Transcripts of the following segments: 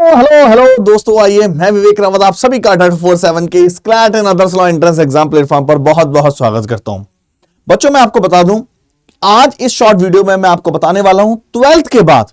Hello hello दोस्तों, आइए मैं विवेक रावत आप सभी का 47 के CLAT and others law entrance exam platform पर बहुत बहुत स्वागत करता हूं। बच्चों, मैं आपको बता दूं, आज इस शॉर्ट वीडियो में मैं आपको बताने वाला हूं 12th के बाद,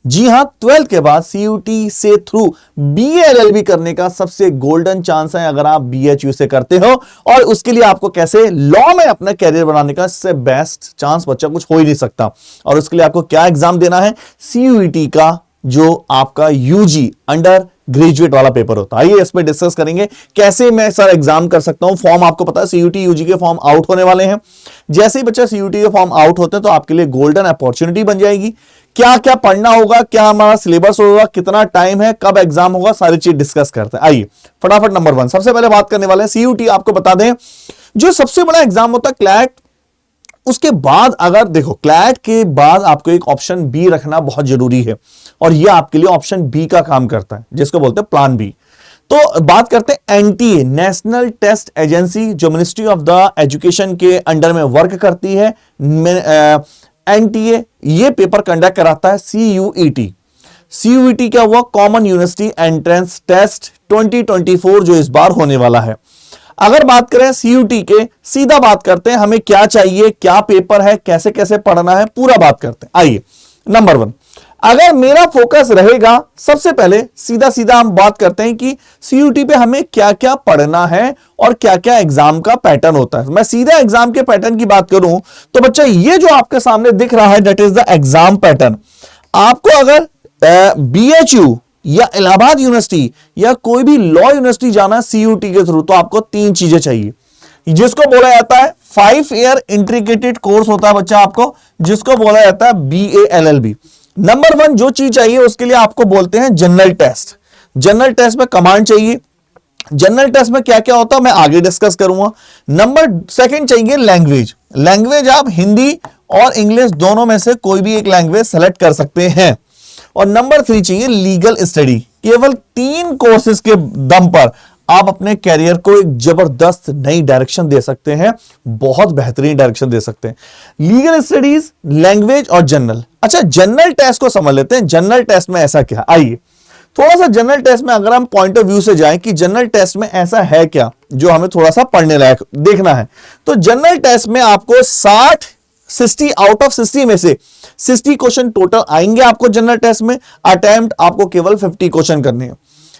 जी हां 12th के बाद सीयूटी से थ्रू बीए एलएलबी करने का सबसे गोल्डन चांस है अगर आप बीएचयू से करते हो। और उसके लिए आपको कैसे लॉ में अपना कैरियर बनाने का इससे बेस्ट चांस बच्चा कुछ हो ही नहीं सकता। और उसके लिए आपको क्या एग्जाम देना है, सीयूटी का जो आपका यूजी अंडर ग्रेजुएट वाला पेपर होता है। आइए इस पे डिस्कस करेंगे कैसे मैं सर एग्जाम कर सकता हूं। फॉर्म आपको पता है सीयूटी यूजी के फॉर्म आउट होने वाले हैं। जैसे ही बच्चा सीयूटी के फॉर्म आउट होते हैं तो आपके लिए गोल्डन अपॉर्चुनिटी बन जाएगी। क्या क्या पढ़ना होगा, क्या हमारा सिलेबस होगा, कितना टाइम है, कब एग्जाम होगा, सारी चीज डिस्कस करते हैं। आइए फटाफट नंबर 1 सबसे पहले बात करने वाले हैं सीयूटी। आपको बता दें जो सबसे बड़ा एग्जाम होता है क्लैट, उसके बाद अगर देखो क्लैट के बाद आपको एक ऑप्शन बी रखना बहुत जरूरी है और यह आपके लिए ऑप्शन बी का काम करता है जिसको बोलते हैं प्लान बी। तो बात करते हैं एनटीए, नेशनल टेस्ट एजेंसी, जो मिनिस्ट्री ऑफ द एजुकेशन के अंडर में वर्क करती है। एनटीए ये पेपर कंडक्ट कराता है सीयूईटी। सीयूईटी क्या हुआ, कॉमन यूनिवर्सिटी एंट्रेंस टेस्ट 2024 जो इस बार होने वाला है। अगर बात करें सीयूटी के, सीधा बात करते हैं हमें क्या चाहिए, क्या पेपर है, कैसे कैसे पढ़ना है, पूरा बात करते हैं। आइए नंबर 1, अगर मेरा फोकस रहेगा, सबसे पहले सीधा सीधा हम बात करते हैं कि सीयूटी पे हमें क्या क्या पढ़ना है और क्या क्या एग्जाम का पैटर्न होता है। मैं सीधा एग्जाम के पैटर्न की बात करूं तो बच्चा ये जो आपके सामने दिख रहा है that is the exam pattern. आपको अगर बीएचयू या इलाहाबाद यूनिवर्सिटी या कोई भी लॉ यूनिवर्सिटी जाना है सीयूटी के थ्रू तो आपको 3 चीजें चाहिए, जिसको बोला जाता है 5 ईयर इंट्रीग्रेटेड कोर्स होता है बच्चा आपको, जिसको बोला जाता है बीए एलएलबी। नंबर 1 जो चीज चाहिए उसके लिए आपको बोलते हैं जनरल टेस्ट। जनरल टेस्ट में कमांड चाहिए। जनरल टेस्ट में क्या क्या होता है मैं आगे डिस्कस करूंगा। नंबर 2 चाहिए लैंग्वेज। लैंग्वेज आप हिंदी और इंग्लिश दोनों में से कोई भी एक लैंग्वेज सेलेक्ट कर सकते हैं। और नंबर 3 चाहिए लीगल स्टडी। केवल 3 कोर्सेज के दम पर आप अपने कैरियर को एक जबरदस्त नई डायरेक्शन दे सकते हैं, बहुत बेहतरीन डायरेक्शन दे सकते हैं। लीगल स्टडीज, लैंग्वेज और जनरल। अच्छा, जनरल टेस्ट को समझ लेते हैं। जनरल टेस्ट में ऐसा क्या, आइए थोड़ा सा जनरल टेस्ट में अगर हम पॉइंट ऑफ व्यू से जाएं कि जनरल टेस्ट में ऐसा है क्या जो हमें थोड़ा सा पढ़ने लायक देखना है, तो जनरल टेस्ट में आपको 60 आउट ऑफ 60 में से 60 क्वेश्चन टोटल आएंगे आपको जनरल टेस्ट में। अटेम्प्ट आपको केवल 50 क्वेश्चन करने हैं।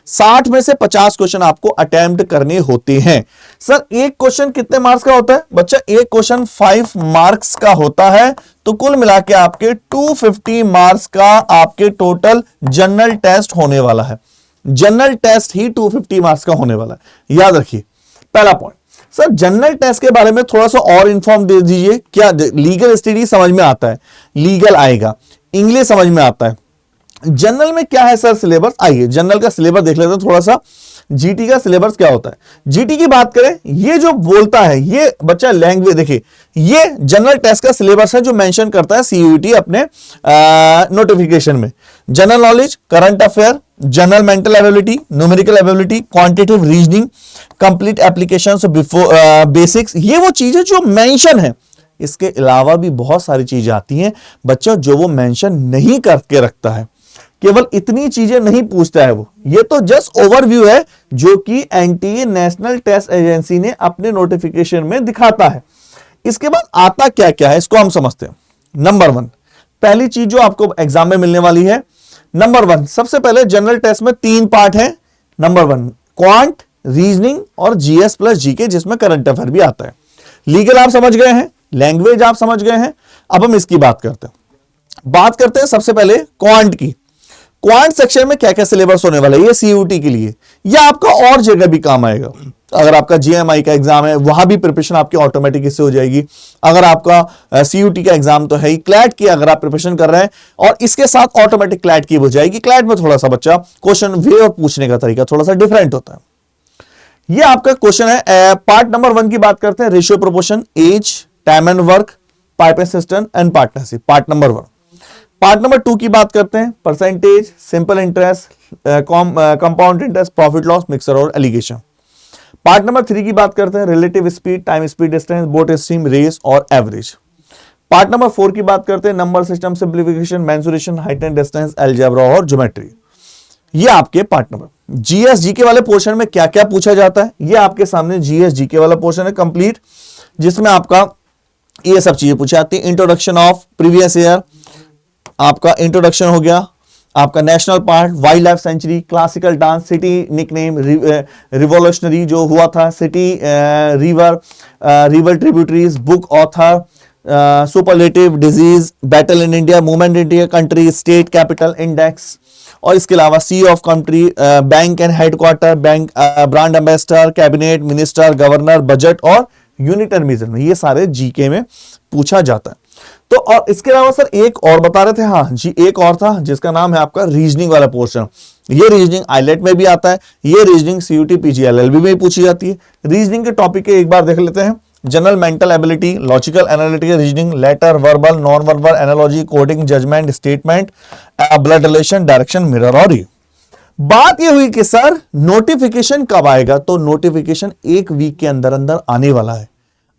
60 में से 50 क्वेश्चन आपको अटेम्प्ट करने होते हैं। सर एक क्वेश्चन कितने मार्क्स का होता है बच्चा, एक क्वेश्चन 5 मार्क्स का होता है। तो कुल मिला के आपके 250 मार्क्स का आपके टोटल जनरल टेस्ट होने वाला है। जनरल टेस्ट ही 250 मार्क्स का होने वाला है, याद रखिए। पहला पॉइंट, सर जनरल टेस्ट के बारे में थोड़ा सा और इंफॉर्म दे दीजिए। क्या लीगल स्टडी समझ में आता है, लीगल आएगा, इंग्लिश समझ में आता है। जनरल में क्या है सर सिलेबस, आइए जनरल का सिलेबस देख लेते हैं थोड़ा सा। जीटी का सिलेबस क्या होता है, जीटी की बात करें, ये जो बोलता है ये बच्चा लैंग्वेज, देखिए ये जनरल टेस्ट का सिलेबस है जो मेंशन करता है सीयूईटी अपने नोटिफिकेशन में। General knowledge, current affair, general mental ability, numerical ability, quantitative reasoning, complete applications before basics, ये वो चीजें जो मेंशन है। इसके अलावा भी बहुत सारी चीजें आती हैं बच्चों जो वो मेंशन नहीं करके रखता है। केवल इतनी चीजें नहीं पूछता है वो, ये तो जस्ट ओवरव्यू है जो कि एनटीए नेशनल टेस्ट एजेंसी ने अपने नोटिफिकेशन में दिखाता है। इसके बाद आता क्या क्या है इसको हम समझते हैं। नंबर 1 पहली चीज जो आपको एग्जाम में मिलने वाली है, नंबर 1 सबसे पहले जनरल टेस्ट में 3 पार्ट है। नंबर 1 क्वांट, रीजनिंग और जीएस प्लस जीके, जिसमें करंट अफेयर भी आता है। लीगल आप समझ गए हैं, लैंग्वेज आप समझ गए हैं। अब हम इसकी बात करते हैं सबसे पहले क्वांट की। क्वांट सेक्शन में क्या क्या सिलेबस होने वाला है ये सीयूटी के लिए, या आपका और जगह भी काम आएगा। अगर आपका जीएमआई का एग्जाम है वहां भी प्रिपरेशन आपकी ऑटोमेटिक इससे हो जाएगी। अगर आपका सीयूटी का एग्जाम तो है ही, क्लैट की अगर आप प्रिपरेशन कर रहे हैं और इसके साथ ऑटोमेटिक क्लैट की हो जाएगी। क्लैट में थोड़ा सा बच्चा क्वेश्चन वे और पूछने का तरीका थोड़ा सा डिफरेंट होता है। ये आपका क्वेश्चन है। पार्ट नंबर 1 की बात करते हैं, ratio proportion, age, time and work, pipe assistant and partnership, part number 1। Part number 2 की बात करते हैं, percentage, simple interest, compound interest, profit loss, mixture और एलिगेशन। पार्ट नंबर 3 की बात करते हैं, relative speed, time speed distance, boat stream, race और एवरेज। पार्ट नंबर 4 की बात करते हैं, number system, simplification, mensuration, height and distance, algebra और ज्योमेट्री। ये आपके पार्ट नंबर। जीएस जीके वाले पोर्शन में क्या क्या पूछा जाता है, ये आपके सामने जीएस जीके वाला पोर्शन है कंप्लीट, जिसमें आपका ये सब चीजें पूछी जाती है। इंट्रोडक्शन ऑफ प्रीवियस ईयर, आपका इंट्रोडक्शन हो गया, आपका national part, wild life sanctuary, classical dance, city nickname, revolutionary जो हुआ था, city, river, river tributaries, book author, superlative, disease, battle in India, movement India, country, state, capital, index, और इसके अलावा sea of country, bank and headquarter, bank, brand ambassador, cabinet minister, governor, budget और unitary measurement, ये सारे GK में पूछा जाता है। तो और इसके अलावा सर एक और बता रहे थे, हाँ जी एक और था जिसका नाम है आपका रीजनिंग वाला पोर्शन। ये रीजनिंग आईलेट में भी आता है, ये रीजनिंग सीयूटी पीजीएलएलबी में भी पूछी जाती है। रीजनिंग के टॉपिक के एक बार देख लेते हैं। General mental ability, logical analytical reasoning, letter, verbal, non verbal, analogy, coding, judgement, statement, blood relation, direction, mirror और ये। बात ये हुई कि सर नोटिफिकेशन कब आएगा, तो नोटिफिकेशन एक वीक के अंदर अंदर आने वाला है।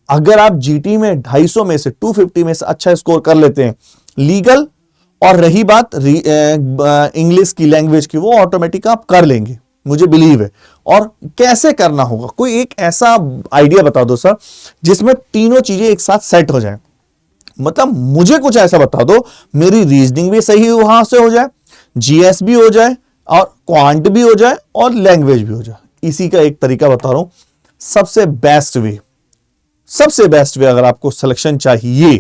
अगर आप जीटी में 250 में से 250 में से अच्छा स्कोर कर लेते हैं लीगल, और रही बात इंग्लिश की लैंग्वेज की, वो ऑटोमेटिक आप कर लेंगे, मुझे बिलीव है। और कैसे करना होगा, कोई एक ऐसा आइडिया बता दो सर जिसमें तीनों चीजें एक साथ सेट हो जाए। मतलब मुझे कुछ ऐसा बता दो, मेरी रीजनिंग भी सही वहां से हो जाए, जीएस भी हो जाए, और क्वांट भी हो जाए, और लैंग्वेज भी हो जाए। इसी का एक तरीका बता रहा हूं, सबसे बेस्ट वे अगर आपको सिलेक्शन चाहिए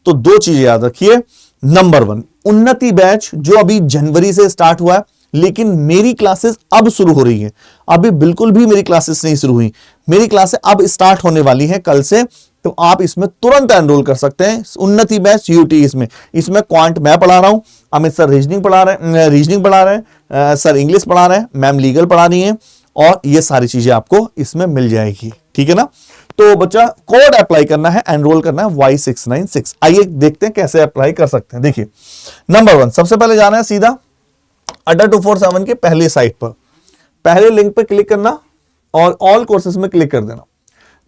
तो दो चीजें याद रखिए। नंबर 1, उन्नति बैच जो अभी जनवरी से स्टार्ट हुआ है, लेकिन मेरी क्लासेस अब शुरू हो रही हैं। अभी बिल्कुल भी मेरी क्लासेस नहीं शुरू हुई, मेरी क्लासेस अब स्टार्ट होने वाली हैं कल से। तो आप इसमें तुरंत एनरोल कर सकते हैं, उन्नति बैच यूटी। इसमें क्वांट मैं पढ़ा रहा हूं, अमित सर रीजनिंग पढ़ा रहे हैं, सर इंग्लिश पढ़ा रहे हैं, मैम लीगल पढ़ा रही हैं, और ये सारी चीजें आपको इसमें मिल जाएगी। ठीक है ना। तो बच्चा कोड अप्लाई करना है, एनरोल करना है Y696। आइए देखते हैं कैसे अप्लाई कर सकते हैं। देखिए नंबर 1, सबसे पहले जाना है सीधा अड्डा 247 के पहले साइट पर, पहले लिंक पर क्लिक करना और ऑल कोर्सेज में क्लिक कर देना।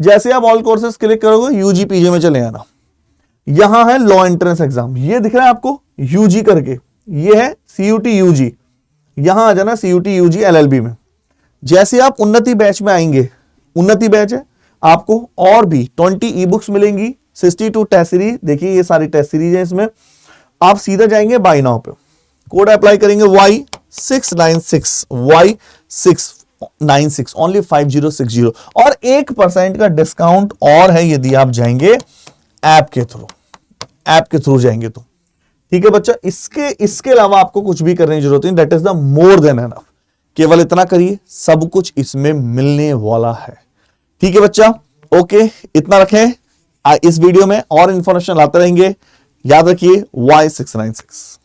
जैसे आप ऑल कोर्सेज क्लिक करोगे यूजी पीजी में चले आना। यहां है लॉ एंट्रेंस एग्जाम, ये दिख रहा है आपको यूजी करके, ये है सीयूटी यूजी। यहां आ जाना सीयूटी यूजी एलएलबी में। जैसे आप उन्नति बैच में आएंगे, उन्नति बैच है, आपको और भी 20 ई बुक्स मिलेंगी, 62 टेस्ट सीरीज। देखिए ये सारी टेस्ट सीरीज है, इसमें आप सीधा जाएंगे बाय नाउ पे, कोड अप्लाई करेंगे Y696 ओनली 5060, और 1% का डिस्काउंट और है यदि आप जाएंगे ऐप के थ्रू जाएंगे तो। ठीक है बच्चा, इसके अलावा आपको कुछ भी करने की जरूरत नहीं, that is the more than enough. केवल इतना करिए, सब कुछ इसमें मिलने वाला है। ठीक है बच्चा, ओके इतना रखें। इस वीडियो में और इंफॉर्मेशन लाते रहेंगे, याद रखिए Y696।